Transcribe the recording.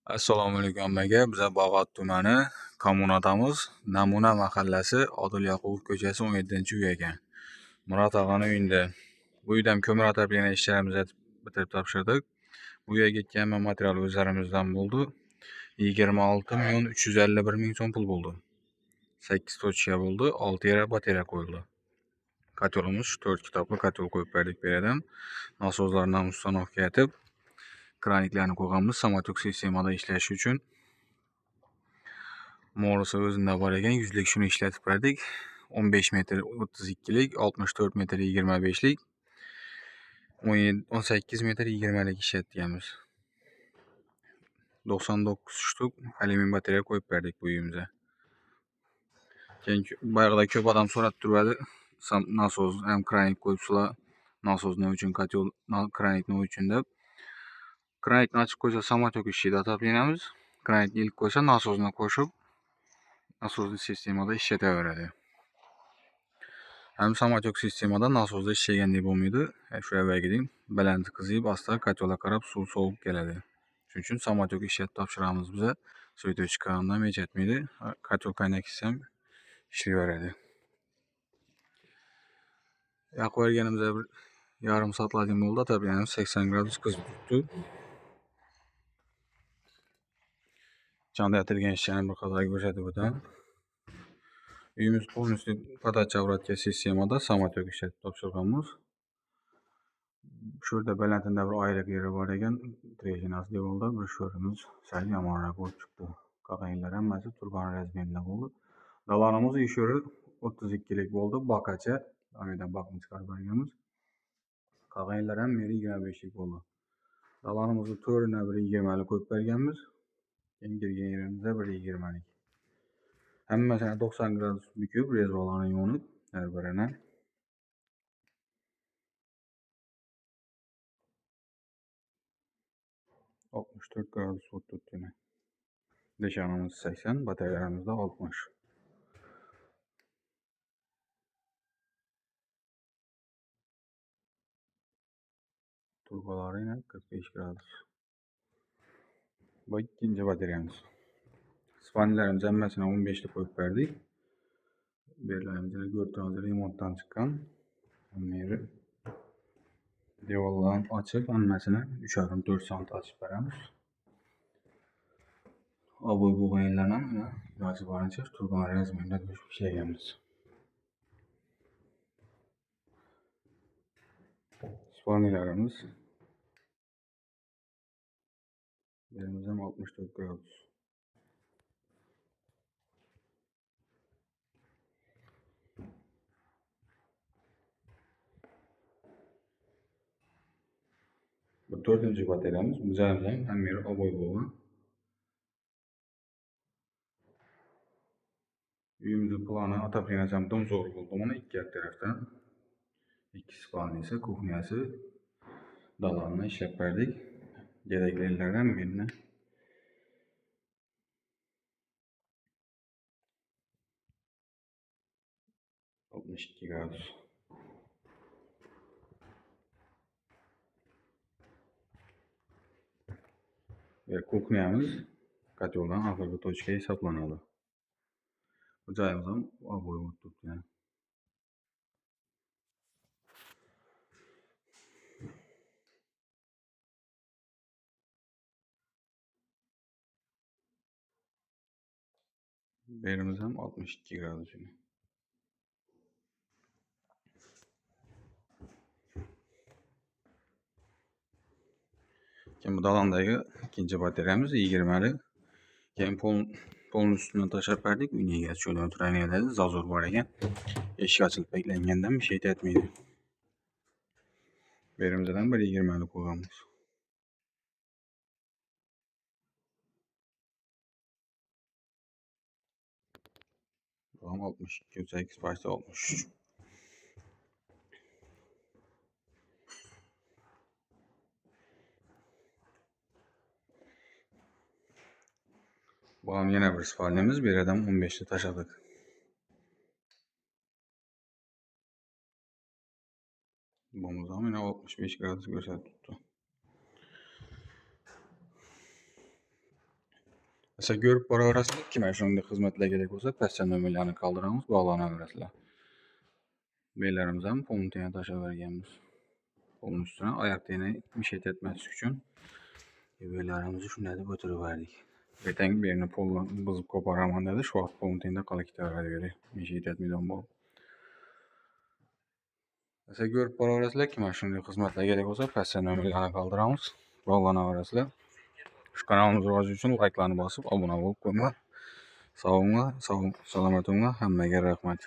Assalomu alaykum hammaga. Biza Bog'ot tumani kommunadamiz. Namuna mahallasi Odil Yoqubov ko'chasi 17-uy ekan. Murod og'ani uyida. Bu uyda ham ko'mir atabilgan ishlarimizni bitirib topshirdik. Bu yerga ketgan material o'zlarimizdan bo'ldi. 26.351 ming so'm pul bo'ldi. 8 tochka bo'ldi, 6 yara batarya qo'yildi. Kotelimiz 4 kitobli kotel qo'yib berdik bu yerdan. Nasozlarni uстановка etib, kraniklarni qo'yganmiz samotok sistemada ishlashi uchun. Morusi o'zida bor ekan, 100 lik shuni ishlatib berdik. 15 metr 32 lik, 64 metr 25 lik, 18 metr 20 lik ishlatganmiz. 99 shtuk alyumin batarya qo'yib berdik bu uyimizga. Keyin bayog'ida ko'p odam so'rab turadi, nasoz ham kranik qo'yibsizlar, nasoz nima uchun, kotel kranik nima uchun deb. Kranikni ochib qo'ysa samotok ishlaydi, ataplinamiz. Kranikni ilib qo'ysa nasozni qo'shib, nasozli sistemada ishlataveradi. Ham samotok sistemada nasozda ishlagandek bo'lmaydi. Shu avvalgidek balandlik qizib, asta kotelga qarab suv sovib keladi. Shuning uchun samotok ishlatib topshiramiz biza. So'ytovchi krandan mechatmaydi. Kotel qaynakisi ham ishlayveradi. Yoqib berganimizda bir yarim soatlardan bo'ldi. Ataplinamiz 80 gradus qizib turibdi. Chandatilgan ishlarni bir qator ko'rsatib o'taman. Uyimiz полностью подача обратка sistemada samotok ishlatib topshirganmiz. Shu yerda balandida bir oylik yeri bor ekan, trejinasi devorda bir sho'rimiz sal yomonroq bo'lib chiqdi. Qolganlar hammasi turban razmerida bo'ldi. Dalonimiz uy sho'ri 32 lik bo'ldi, baqacha. Oydan baqni chiqarib berganmiz. Qolganlar ham 25 lik bo'ldi. Dalonimizni to'rina bir 20 lik qo'yib berganmiz. Engirgan yerimizda bir 20 lik. Hammasini 90 gradus bukib, rezervoarni yo'nib, har birini 64 gradus o'tib turibdi. Nishonimiz 80, batareyalarimiz 60. Turbalari 45 gradus. Bu ikkinchi batareyamiz. Spannerlarimiz hammasini 15 lik qo'yib berdik. Berlarimizni ko'rtiramiz, remontdan chiqqan. Meri devorlarni ochib, hammasini 3,5-4 sant ochib beramiz. Oboy bo'lganlarni ham iloji boricha turban razmerida ishlaganmiz. Spannerlarimiz berimiz ham 64 gradus. Bu 4-chi batareyamiz. Bizlarimiz ham hammasi oboy bo'lgan. Uyimizning plani ataplinasi ham zo'r bo'ldi. Mana ikki tarafdan. İki spalnisi, kuxnyasi, dalonni ishlab berdik. Keraklilardan birini 62 gradus. Ve kuxnyamiz koteldan oxirgi tochka hisoblanadi. Bu joyimiz ham oboy bo'lib turibdi. Berimiz ham 62 gradus. Keyin bu dalondagi ikkinchi batareyamiz 20 lik. Keyin polni üstüne tashlab berdik. Uyning egasi cho'ldan o'tiradi, zazur bor ekan. Eshik ochilib beklangandan bir şey etmaydi. Berimizdan bir 20 lik qo'yganmiz. Tamam 62, 8 parça 60. Bu ham yana bir spalnimiz. Bir yerdan 15 lik tashladik. Bumuz ham yine 65 gradus ko'rsatib turibdi. Mesela görüp baraverasizlar, kime şunday xizmatlar gerek bolsa pastcha nomerlarni qoldiramiz, bog'lanaverasizlar. Bellarimizni ham pomutini tashlaverganmiz. Onun üstüne ayak değneği mishet etmesi için bellarimizni shunday deb o'tiraverdik. Ertaga birini polni buzib koparaman dedi, shu vaqt pomutini qala ketaveradi, mishet etmaydigan bo'lib. Mesela görüp baraverasizlar, kime shunday xizmatlar gerek bolsa pastcha nomerlarni qoldiramiz, bog'lanaverasizlar. Şu kanalımız rivoji uchun like'larni bosib, obuna bo'lib qo'yinglar. Sog'inglar, salomat bo'linglar. Hammaga rahmat.